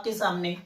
आपके सामने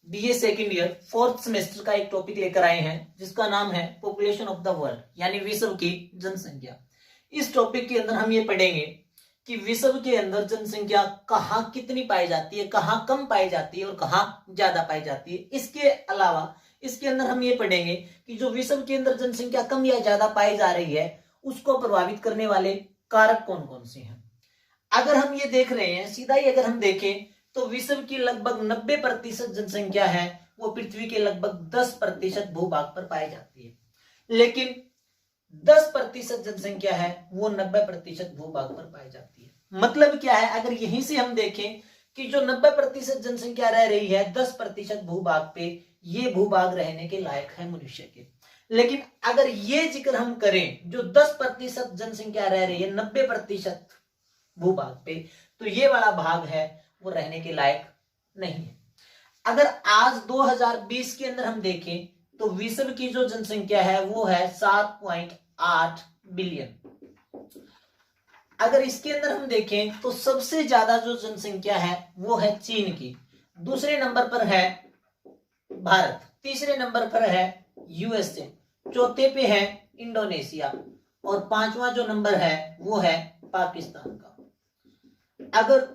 BA second year 4th semester का एक टॉपिक लेकर आए हैं जिसका नाम है पॉपुलेशन ऑफ द वर्ल्ड, यानी विश्व की जनसंख्या। इस टॉपिक के अंदर हम ये पढ़ेंगे कि विश्व के अंदर जनसंख्या कहाँ कितनी पाई जाती है, कहाँ कम पाई जाती है और कहाँ ज्यादा पाई जाती है। इसके अलावा इसके अंदर हम ये पढ़ेंगे कि जो विश्व के अंदर जनसंख्या कम या ज्यादा पाई जा रही है उसको प्रभावित करने वाले कारक कौन कौन से हैं। अगर हम ये देख रहे हैं, सीधा ही अगर हम देखें तो विश्व की लगभग 90% जनसंख्या है वो पृथ्वी के लगभग 10% भूभाग पर पाई जाती है, लेकिन 10% जनसंख्या है वो 90% भूभाग पर पाई जाती है। मतलब क्या है, अगर यहीं से हम देखें कि जो 90% जनसंख्या रह रही है 10% भूभाग पे, ये भूभाग रहने के लायक है मनुष्य के। लेकिन अगर ये जिक्र हम करें जो 10% जनसंख्या रह रही है 90% भूभाग पे, तो ये वाला भाग है वो रहने के लायक नहीं है। अगर आज 2020 के अंदर हम देखें तो विश्व की जो जनसंख्या है वो है 7.8 बिलियन। अगर इसके अंदर हम देखें तो सबसे ज्यादा जो जनसंख्या है वो है चीन की, दूसरे नंबर पर है भारत, तीसरे नंबर पर है यूएसए, चौथे पे है इंडोनेशिया और पांचवा जो नंबर है वो है पाकिस्तान का। अगर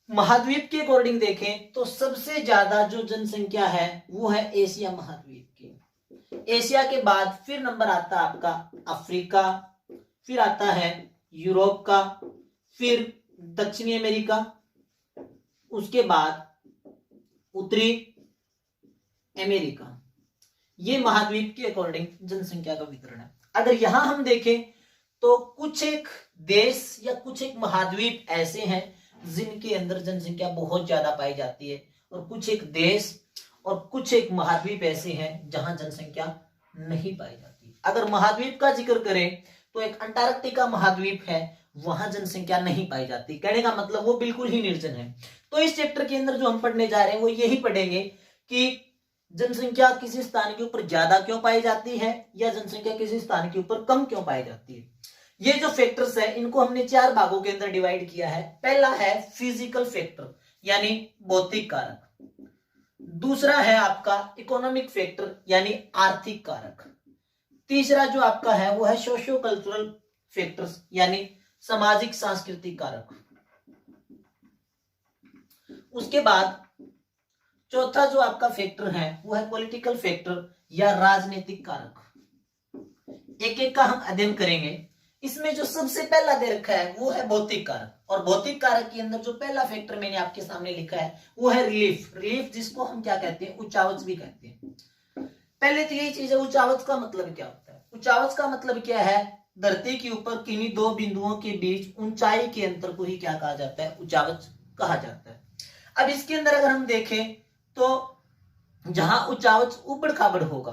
महाद्वीप के अकॉर्डिंग देखें तो सबसे ज्यादा जो जनसंख्या है वो है एशिया महाद्वीप की। एशिया के बाद फिर नंबर आता है आपका अफ्रीका, फिर आता है यूरोप का, फिर दक्षिणी अमेरिका, उसके बाद उत्तरी अमेरिका। ये महाद्वीप के अकॉर्डिंग जनसंख्या का वितरण है। अगर यहां हम देखें तो कुछ एक देश या कुछ एक महाद्वीप ऐसे हैं जिनके अंदर जनसंख्या बहुत ज्यादा पाई जाती है और कुछ एक देश और कुछ एक महाद्वीप ऐसे हैं जहां जनसंख्या नहीं पाई जाती। अगर महाद्वीप का जिक्र करें तो एक अंटार्कटिका महाद्वीप है, वहां जनसंख्या नहीं पाई जाती। कहने का मतलब वो बिल्कुल ही निर्जन है। तो इस चैप्टर के अंदर जो हम पढ़ने जा रहे हैं वो यही पढ़ेंगे कि जनसंख्या किसी स्थान के ऊपर ज्यादा क्यों पाई जाती है या जनसंख्या किसी स्थान के ऊपर कम क्यों पाई जाती है। ये जो फैक्टर्स है इनको हमने 4 भागों के अंदर डिवाइड किया है। पहला है फिजिकल फैक्टर यानी भौतिक कारक, दूसरा है आपका इकोनॉमिक फैक्टर यानी आर्थिक कारक, तीसरा जो आपका है वो है सोशियो कल्चरल फैक्टर्स यानी सामाजिक सांस्कृतिक कारक, उसके बाद चौथा जो आपका फैक्टर है वो है पॉलिटिकल फैक्टर या राजनीतिक कारक। एक एक का हम अध्ययन करेंगे। इसमें जो सबसे पहला दे रखा है वो है भौतिक कारक, और भौतिक कारक के अंदर जो पहला फैक्टर मैंने आपके सामने लिखा है वो है रिलीफ। रिलीफ जिसको हम क्या कहते हैं, उचावच भी कहते हैं। पहले तो यही चीज है, उचावच का मतलब क्या होता है। उचावच का मतलब क्या है, धरती के ऊपर किन्हीं दो बिंदुओं के बीच ऊंचाई के अंतर को ही क्या कहा जाता है, उचावच कहा जाता है। अब इसके अंदर अगर हम देखें तो जहां उचावच उबड़ खाबड़ होगा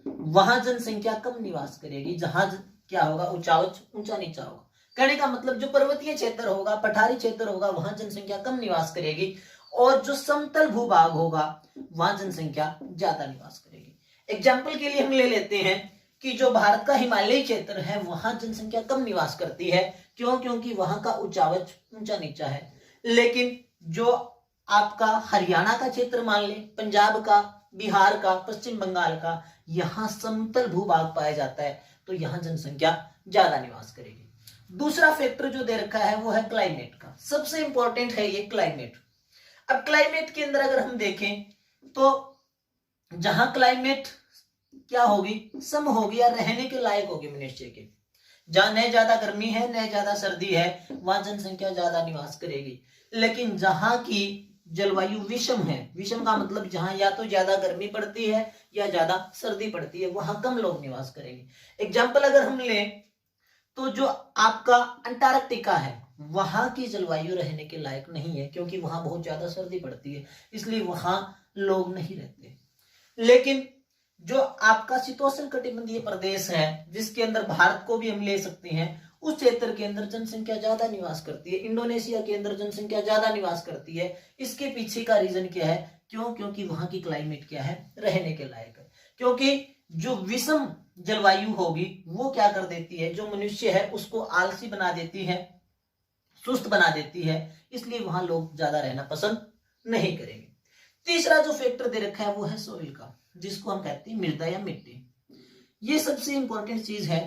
वहां जनसंख्या कम निवास करेगी, जहां क्या होगा, उचावच ऊंचा नीचा होगा। कहने का मतलब जो पर्वतीय क्षेत्र होगा, पठारी क्षेत्र होगा, वहां जनसंख्या कम निवास करेगी, और जो समतल भूभाग होगा वहां जनसंख्या ज्यादा निवास करेगी। एग्जाम्पल के लिए हम ले लेते हैं कि जो भारत का हिमालयी क्षेत्र है वहां जनसंख्या कम निवास करती है। क्यों? क्योंकि वहां का उचावच ऊंचा नीचा है। लेकिन जो आपका हरियाणा का क्षेत्र मान ले, पंजाब का, बिहार का, पश्चिम बंगाल का, यहाँ समतल भूभाग पाया जाता है तो यहाँ जनसंख्या ज्यादा निवास करेगी। दूसरा फैक्टर जो दे रखा है वो है क्लाइमेट का। सबसे इंपॉर्टेंट है ये क्लाइमेट। अब क्लाइमेट के अंदर अगर हम देखें तो जहां क्लाइमेट क्या होगी, सम होगी या रहने के लायक होगी मनुष्य के, जहां न ज्यादा गर्मी है न ज्यादा सर्दी है वहां जनसंख्या ज्यादा निवास करेगी। लेकिन जहां की जलवायु विषम है, विषम का मतलब जहां या तो ज्यादा गर्मी पड़ती है या ज्यादा सर्दी पड़ती है, वहां कम लोग निवास करेंगे। एग्जाम्पल अगर हम लें तो जो आपका अंटार्कटिका है वहां की जलवायु रहने के लायक नहीं है, क्योंकि वहां बहुत ज्यादा सर्दी पड़ती है, इसलिए वहां लोग नहीं रहते। लेकिन जो आपका शीतोष्ण कटिबंधीय प्रदेश है जिसके अंदर भारत को भी हम ले सकते हैं, उस क्षेत्र के अंदर जनसंख्या ज्यादा निवास करती है। इंडोनेशिया के अंदर जनसंख्या ज्यादा निवास करती है। इसके पीछे का रीजन क्या है, क्यों? क्योंकि वहां की क्लाइमेट क्या है, रहने के लायक है। क्योंकि जो विषम जलवायु होगी वो क्या कर देती है, जो मनुष्य है उसको आलसी बना देती है, सुस्त बना देती है, इसलिए वहां लोग ज्यादा रहना पसंद नहीं करेंगे। तीसरा जो फैक्टर दे रखा है वो है सोइल का, जिसको हम कहते हैं मृदा या मिट्टी। ये सबसे इंपॉर्टेंट चीज है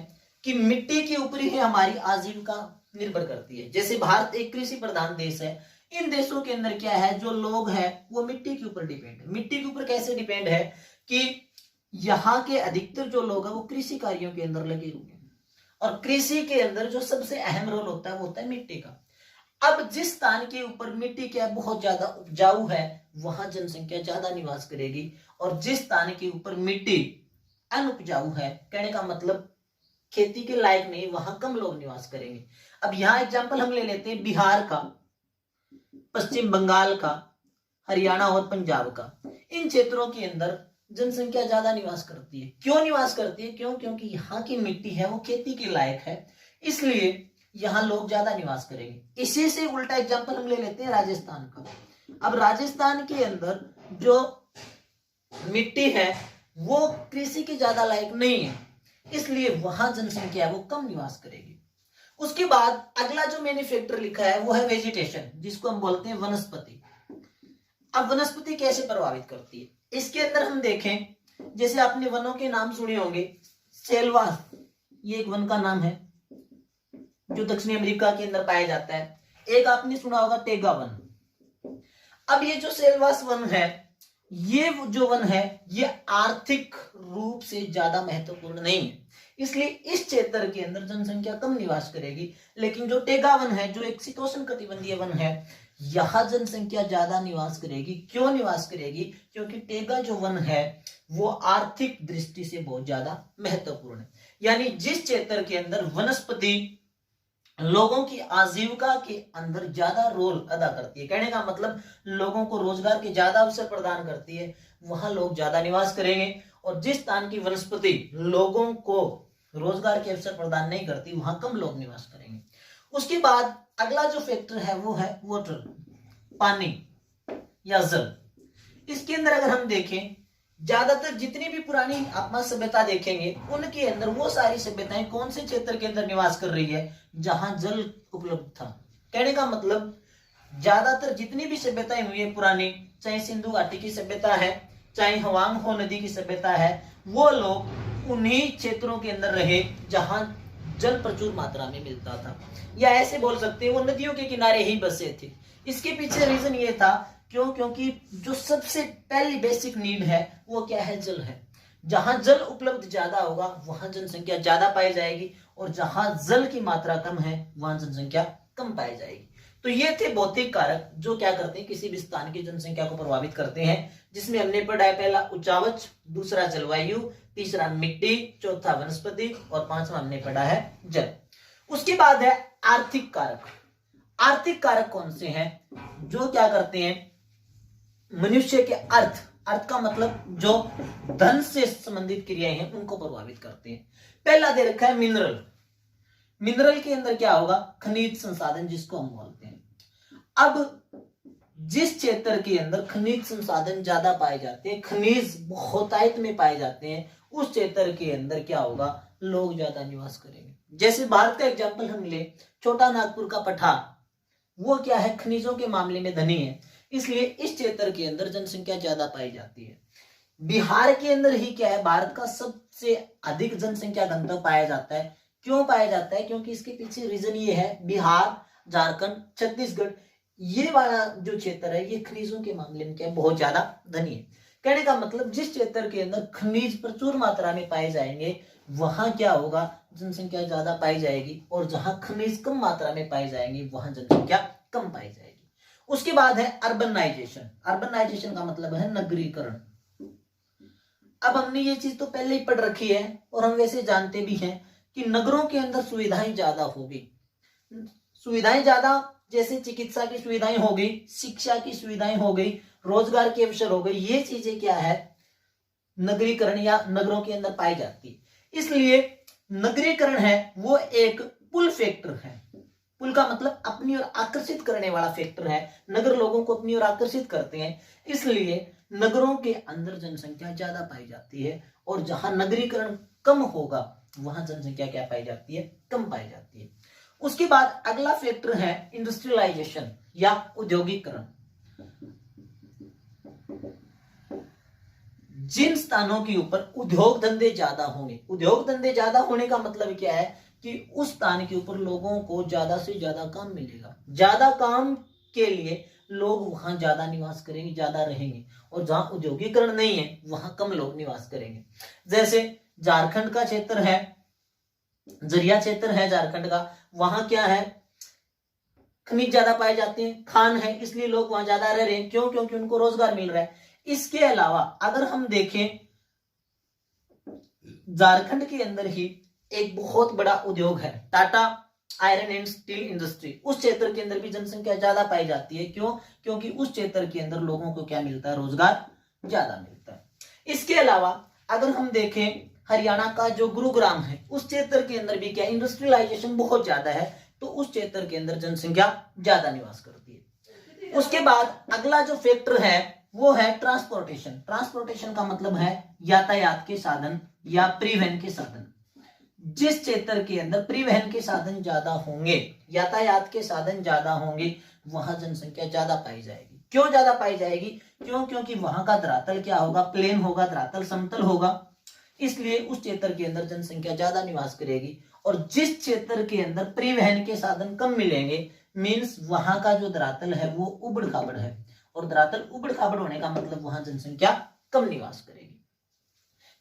कि मिट्टी के ऊपर ही हमारी आजीविका निर्भर करती है। जैसे भारत एक कृषि प्रधान देश है, इन देशों के अंदर क्या है, जो लोग हैं वो मिट्टी के ऊपर डिपेंड है। मिट्टी के ऊपर कैसे डिपेंड है कि यहाँ के अधिकतर जो लोग हैं वो कृषि कार्यों के अंदर लगे हुए हैं, और कृषि के अंदर जो सबसे अहम रोल होता है वो होता है मिट्टी का। अब जिस स्थान के ऊपर मिट्टी क्या बहुत ज्यादा उपजाऊ है वहां जनसंख्या ज्यादा निवास करेगी, और जिस स्थान के ऊपर मिट्टी अनुपजाऊ है, कहने का मतलब खेती के लायक नहीं, वहां कम लोग निवास करेंगे। अब यहाँ एग्जांपल हम ले लेते हैं बिहार का, पश्चिम बंगाल का, हरियाणा और पंजाब का। इन क्षेत्रों के अंदर जनसंख्या ज्यादा निवास करती है। क्यों निवास करती है? क्योंकि यहाँ की मिट्टी है वो खेती के लायक है, इसलिए यहाँ लोग ज्यादा निवास करेंगे। इसी से उल्टा एग्जांपल हम ले लेते हैं राजस्थान का। अब राजस्थान के अंदर जो मिट्टी है वो कृषि के ज्यादा लायक नहीं है, इसलिए वहां जनसंख्या है वो कम निवास करेगी। उसके बाद अगला जो मैंने फैक्टर लिखा है वो है वेजिटेशन, जिसको हम बोलते हैं वनस्पति। अब वनस्पति कैसे प्रभावित करती है, इसके अंदर हम देखें, जैसे आपने वनों के नाम सुने होंगे, सेल्वास ये एक वन का नाम है जो दक्षिणी अमेरिका के अंदर पाया जाता है। एक आपने सुना होगा टेगा वन। अब ये जो सेल्वास वन है, ये जो वन है ये आर्थिक रूप से ज्यादा महत्वपूर्ण नहीं है, इसलिए इस क्षेत्र के अंदर जनसंख्या कम निवास करेगी। लेकिन जो टेगा वन है, जो एक शीतोष्ण कटिबंधीय वन है, यहां जनसंख्या ज्यादा निवास करेगी। क्यों निवास करेगी? क्योंकि टेगा जो वन है वो आर्थिक दृष्टि से बहुत ज्यादा महत्वपूर्ण है। यानी जिस क्षेत्र के अंदर वनस्पति लोगों की आजीविका के अंदर ज्यादा रोल अदा करती है, कहने का मतलब लोगों को रोजगार के ज्यादा अवसर प्रदान करती है, वहां लोग ज्यादा निवास करेंगे। और जिस स्थान की वनस्पति लोगों को रोजगार के अवसर प्रदान नहीं करती, वहां कम लोग निवास करेंगे। उसके बाद अगला जो फैक्टर है वो है वाटर, पानी या जल। इसके अंदर अगर हम देखें, ज्यादातर जितनी भी पुरानी आप सभ्यता देखेंगे उनके अंदर वो सारी सभ्यताएं कौन से क्षेत्र के अंदर निवास कर रही है? जहां जल उपलब्ध था। कहने का मतलब ज्यादातर जितनी भी सभ्यताएं हुई है पुरानी, चाहे सिंधु घाटी की सभ्यता है, चाहे हवांग हो नदी की सभ्यता है, वो लोग उन्हीं क्षेत्रों के अंदर रहे जहां जल प्रचुर मात्रा में मिलता था, या ऐसे बोल सकते हैं वो नदियों के किनारे ही बसे थे। इसके पीछे रीजन ये था क्योंकि जो सबसे पहली बेसिक नीड है वो क्या है? जल है। जहां जल उपलब्ध ज्यादा होगा वहां जनसंख्या ज्यादा पाई जाएगी, और जहां जल की मात्रा कम है वहां जनसंख्या कम पाई जाएगी। तो ये थे भौतिक कारक जो क्या करते हैं, किसी भी स्थान की जनसंख्या को प्रभावित करते हैं, जिसमें हमने पढ़ा है पहला उच्चावच, दूसरा जलवायु, तीसरा मिट्टी, चौथा वनस्पति, और पांचवा हमने पढ़ा है जल। उसके बाद है आर्थिक कारक। आर्थिक कारक कौन से हैं? जो क्या करते हैं, मनुष्य के अर्थ का मतलब जो धन से संबंधित क्रियाएं हैं उनको प्रभावित करते हैं। पहला दे रखा है मिनरल। मिनरल के अंदर क्या होगा? खनिज संसाधन, जिसको हम बोलते हैं। अब जिस क्षेत्र के अंदर खनिज संसाधन ज्यादा पाए जाते हैं, खनिज बहुतायत में पाए जाते हैं, उस क्षेत्र के अंदर क्या होगा? लोग ज्यादा निवास करेंगे। जैसे भारत का एग्जांपल हम ले, छोटा नागपुर का पठार, वो क्या है? खनिजों के मामले में धनी है, इसलिए इस क्षेत्र के अंदर जनसंख्या ज्यादा पाई जाती है। बिहार के अंदर ही क्या है? भारत का सबसे अधिक जनसंख्या घनत्व पाया जाता है। क्यों पाया जाता है? क्योंकि इसके पीछे रीजन ये है, बिहार, झारखंड, छत्तीसगढ़, ये वाला जो क्षेत्र है ये खनिजों के मामले में क्या है? बहुत ज्यादा धनी है। कहने का मतलब जिस क्षेत्र के अंदर खनिज प्रचुर मात्रा में पाए जाएंगे वहां क्या होगा? जनसंख्या ज्यादा पाई जाएगी, और जहां खनिज कम मात्रा में पाई जाएंगे वहां जनसंख्या कम पाई जाएगी। उसके बाद है अर्बनाइजेशन। अर्बनाइजेशन का मतलब है नगरीकरण। अब हमने ये चीज तो पहले ही पढ़ रखी है, और हम वैसे जानते भी हैं कि नगरों के अंदर सुविधाएं ज्यादा होगी। सुविधाएं ज्यादा, जैसे चिकित्सा की सुविधाएं हो गई, शिक्षा की सुविधाएं हो गई, रोजगार के अवसर हो गए, ये चीजें क्या है? नगरीकरण या नगरों के अंदर पाई जाती है। इसलिए नगरीकरण है वो एक पुल फैक्टर है। पुल का मतलब अपनी ओर आकर्षित करने वाला फैक्टर है। नगर लोगों को अपनी ओर आकर्षित करते हैं, इसलिए नगरों के अंदर जनसंख्या ज्यादा पाई जाती है, और जहां नगरीकरण कम होगा वहां जनसंख्या क्या पाई जाती है? कम पाई जाती है। उसके बाद अगला फैक्टर है इंडस्ट्रियलाइजेशन या औद्योगिकरण। जिन स्थानों के ऊपर उद्योग धंधे ज्यादा होंगे, उद्योग धंधे ज्यादा होने का मतलब क्या है कि उस स्थान के ऊपर लोगों को ज्यादा से ज्यादा काम मिलेगा, ज्यादा काम के लिए लोग वहां ज्यादा निवास करेंगे, ज्यादा रहेंगे, और जहां औद्योगिकरण नहीं है वहां कम लोग निवास करेंगे। जैसे झारखंड का क्षेत्र है, जरिया क्षेत्र है झारखंड का, वहां क्या है, खनिज ज्यादा पाए जाते हैं, खान है, इसलिए लोग वहां ज्यादा रह रहे हैं। क्यों? क्योंकि उनको रोजगार मिल रहा है। इसके अलावा अगर हम देखें, झारखंड के अंदर ही एक बहुत बड़ा उद्योग है Tata iron and steel industry, उस क्षेत्र के अंदर भी जनसंख्या ज्यादा पाई जाती है। क्यों? क्योंकि उस क्षेत्र के अंदर लोगों को क्या मिलता है, रोजगार ज्यादा मिलता है। इसके अलावा अगर हम देखें हरियाणा का जो गुरुग्राम है, उस क्षेत्र के अंदर भी क्या इंडस्ट्रियलाइजेशन बहुत ज्यादा है, तो उस क्षेत्र के अंदर जनसंख्या ज्यादा निवास करती है। उसके बाद अगला जो फैक्टर है वो है ट्रांसपोर्टेशन। ट्रांसपोर्टेशन का मतलब है यातायात के साधन या परिवहन के साधन। जिस क्षेत्र के अंदर परिवहन के साधन ज्यादा होंगे, यातायात के साधन ज्यादा होंगे, वहां जनसंख्या ज्यादा पाई जाएगी। क्यों ज्यादा पाई जाएगी? क्यों? क्योंकि वहां का धरातल क्या होगा, प्लेन होगा, धरातल समतल होगा, इसलिए उस क्षेत्र के अंदर जनसंख्या ज्यादा निवास करेगी। और जिस क्षेत्र के अंदर परिवहन के साधन कम मिलेंगे, मीन्स वहां का जो धरातल है वो उबड़ खाबड़ है, और धरातल उबड़ खाबड़ होने का मतलब वहां जनसंख्या कम निवास करेगी।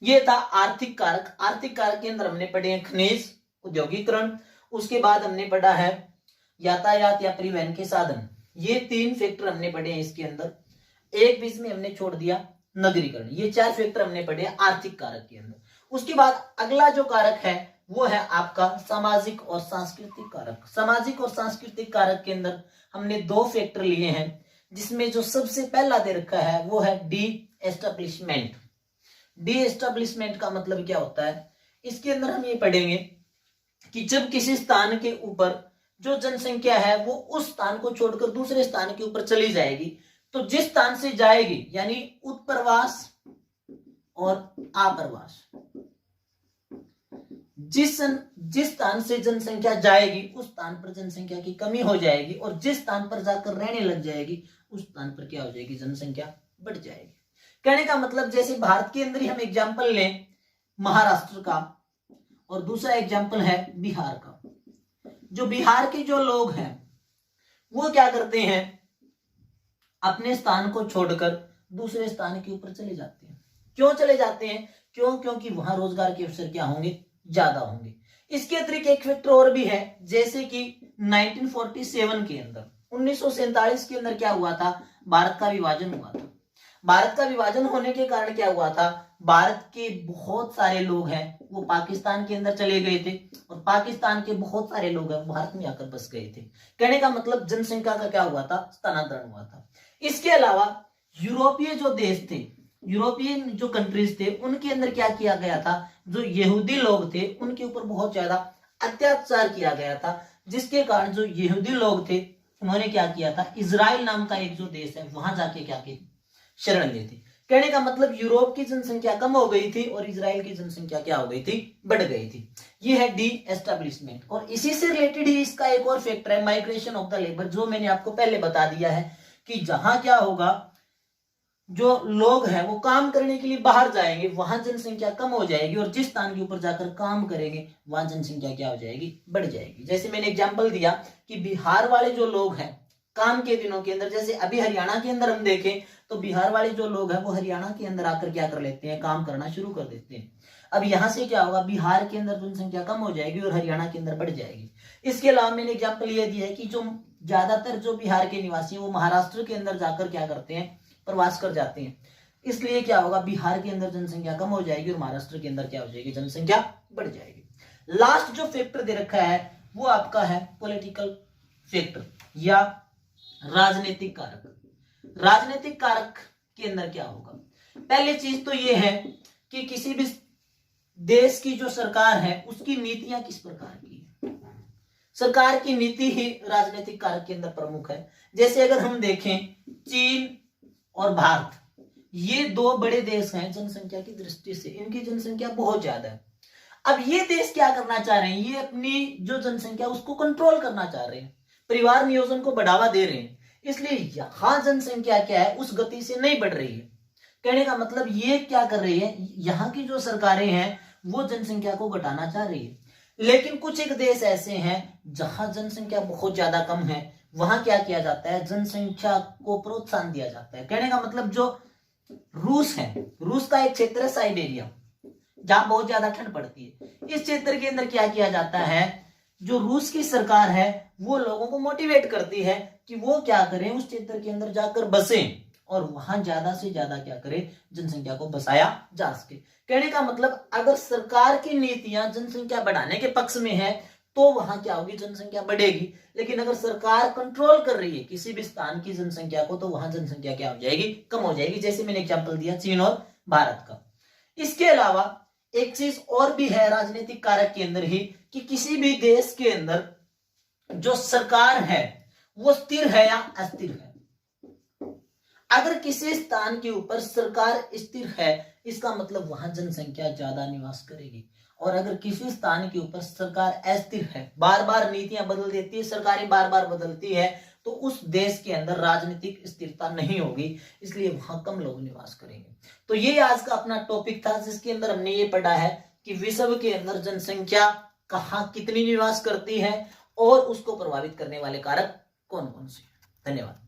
ये था आर्थिक कारक। आर्थिक कारक के अंदर हमने पढ़े हैं खनिज, औद्योगिकरण, उसके बाद हमने पढ़ा है यातायात या परिवहन के साधन। ये 3 फैक्टर हमने पढ़े हैं इसके अंदर। एक बीच में हमने छोड़ दिया नगरीकरण। ये 4 फैक्टर हमने पढ़े आर्थिक कारक के अंदर। उसके बाद अगला जो कारक है वो है आपका सामाजिक और सांस्कृतिक कारक। सामाजिक और सांस्कृतिक कारक के अंदर हमने 2 फैक्टर लिए हैं, जिसमें जो सबसे पहला दे रखा है वो है डी एस्टेब्लिशमेंट। डी एस्टेब्लिशमेंट का मतलब क्या होता है? इसके अंदर हम ये पढ़ेंगे कि जब किसी स्थान के ऊपर जो जनसंख्या है वो उस स्थान को छोड़कर दूसरे स्थान के ऊपर चली जाएगी, तो जिस स्थान से जाएगी, यानी उत्प्रवास और आप्रवास, जिस स्थान से जनसंख्या जाएगी उस स्थान पर जनसंख्या की कमी हो जाएगी, और जिस स्थान पर जाकर रहने लग जाएगी उस स्थान पर क्या हो जाएगी, जनसंख्या बढ़ जाएगी। कहने का मतलब जैसे भारत के अंदर ही हम एग्जांपल लें महाराष्ट्र का, और दूसरा एग्जांपल है बिहार का। जो बिहार के जो लोग हैं वो क्या करते हैं, अपने स्थान को छोड़कर दूसरे स्थान के ऊपर चले जाते हैं। क्यों चले जाते हैं? क्यों? क्योंकि वहां रोजगार के अवसर क्या होंगे, ज्यादा होंगे। इसके अतिरिक्त एक फैक्टर और भी है, जैसे कि 1947 के अंदर, 1947 के अंदर क्या हुआ था, भारत का विभाजन हुआ था। भारत का विभाजन होने के कारण क्या हुआ था, भारत के बहुत सारे लोग हैं वो पाकिस्तान के अंदर चले गए थे, और पाकिस्तान के बहुत सारे लोग हैं भारत में आकर बस गए थे। कहने का मतलब जनसंख्या का क्या हुआ था, स्थानांतरण हुआ था। इसके अलावा यूरोपीय जो देश थे, यूरोपियन जो कंट्रीज थे, उनके अंदर क्या किया गया था, जो यहूदी लोग थे उनके ऊपर बहुत ज्यादा अत्याचार किया गया था, जिसके कारण जो यहूदी लोग थे उन्होंने क्या किया था, इजराइल नाम का एक जो देश है वहां जाके क्या की, शरण ली थी। कहने का मतलब यूरोप की जनसंख्या कम हो गई थी और इजराइल की जनसंख्या क्या हो गई थी, बढ़ गई थी। ये है डी एस्टेब्लिशमेंट। और इसी से रिलेटेड ही इसका एक और फैक्टर है माइग्रेशन ऑफ द लेबर, जो मैंने आपको पहले बता दिया है कि जहां क्या होगा, जो लोग हैं वो काम करने के लिए बाहर जाएंगे, वहां जनसंख्या कम हो जाएगी, और जिस स्थान के ऊपर जाकर काम करेंगे वहां जनसंख्या क्या हो जाएगी, बढ़ जाएगी। जैसे मैंने एग्जांपल दिया कि बिहार वाले जो लोग हैं काम के दिनों के अंदर, जैसे अभी हरियाणा के अंदर हम देखें तो बिहार वाले जो लोग हैं वो हरियाणा के अंदर आकर क्या कर लेते हैं, काम करना शुरू कर देते हैं। अब यहाँ से क्या होगा, बिहार के अंदर जनसंख्या कम हो जाएगी और हरियाणा के अंदर बढ़ जाएगी। इसके अलावा मैंने एग्जाम्पल ये दिया है कि जो ज्यादातर जो बिहार के निवासी वो महाराष्ट्र के अंदर जाकर क्या करते हैं, प्रवास कर जाते हैं। इसलिए क्या होगा, बिहार के अंदर जनसंख्या कम हो जाएगी और महाराष्ट्र के अंदर क्या हो जाएगी, जनसंख्या बढ़ जाएगी। लास्ट जो फैक्टर दे रखा है वो आपका है पॉलिटिकल फैक्टर या राजनीतिक कारक। राजनीतिक कारक के अंदर क्या होगा, पहली चीज तो ये है कि किसी भी देश की जो सरकार है उसकी नीतियां किस प्रकार की है। सरकार की नीति ही राजनीतिक कारक के अंदर प्रमुख है। जैसे अगर हम देखें चीन और भारत, ये 2 बड़े देश हैं जनसंख्या की दृष्टि से, इनकी जनसंख्या बहुत ज्यादा है। अब ये देश क्या करना चाह रहे हैं, ये अपनी जो जनसंख्या उसको कंट्रोल करना चाह रहे हैं, परिवार नियोजन को बढ़ावा दे रहे हैं। इसलिए यहां जनसंख्या क्या है, उस गति से नहीं बढ़ रही है। कहने का मतलब ये क्या कर रही है, यहाँ की जो सरकारें हैं वो जनसंख्या को घटाना चाह रही है। लेकिन कुछ एक देश ऐसे हैं जहां जनसंख्या बहुत ज्यादा कम है, वहां क्या किया जाता है, जनसंख्या को प्रोत्साहन दिया जाता है। कहने का मतलब जो रूस है, रूस का एक क्षेत्र है साइबेरिया, जहां बहुत ज्यादा ठंड पड़ती है, इस क्षेत्र के अंदर क्या किया जाता है, जो रूस की सरकार है वो लोगों को मोटिवेट करती है कि वो क्या करें, उस क्षेत्र के अंदर जाकर बसें और वहां ज्यादा से ज्यादा क्या करें, जनसंख्या को बसाया जा सके। कहने का मतलब अगर सरकार की नीतियां जनसंख्या बढ़ाने के पक्ष में है तो वहां क्या होगी, जनसंख्या बढ़ेगी। लेकिन अगर सरकार कंट्रोल कर रही है किसी भी स्थान की जनसंख्या को तो वहां जनसंख्या क्या हो जाएगी, कम हो जाएगी। जैसे मैंने एग्जांपल दिया चीन और भारत का। इसके अलावा एक चीज और भी है राजनीतिक कारक के अंदर ही, कि किसी भी देश के अंदर जो सरकार है वो स्थिर है या अस्थिर है। अगर किसी स्थान के ऊपर सरकार स्थिर है इसका मतलब वहां जनसंख्या ज्यादा निवास करेगी, और अगर किसी स्थान के ऊपर सरकार अस्थिर है, बार बार नीतियां बदल देती है, सरकारें बार बार बदलती है, तो उस देश के अंदर राजनीतिक स्थिरता नहीं होगी, इसलिए वहां कम लोग निवास करेंगे। तो ये आज का अपना टॉपिक था जिसके अंदर हमने ये पढ़ा है कि विश्व के अंदर जनसंख्या कहाँ कितनी निवास करती है और उसको प्रभावित करने वाले कारक कौन कौन से। धन्यवाद।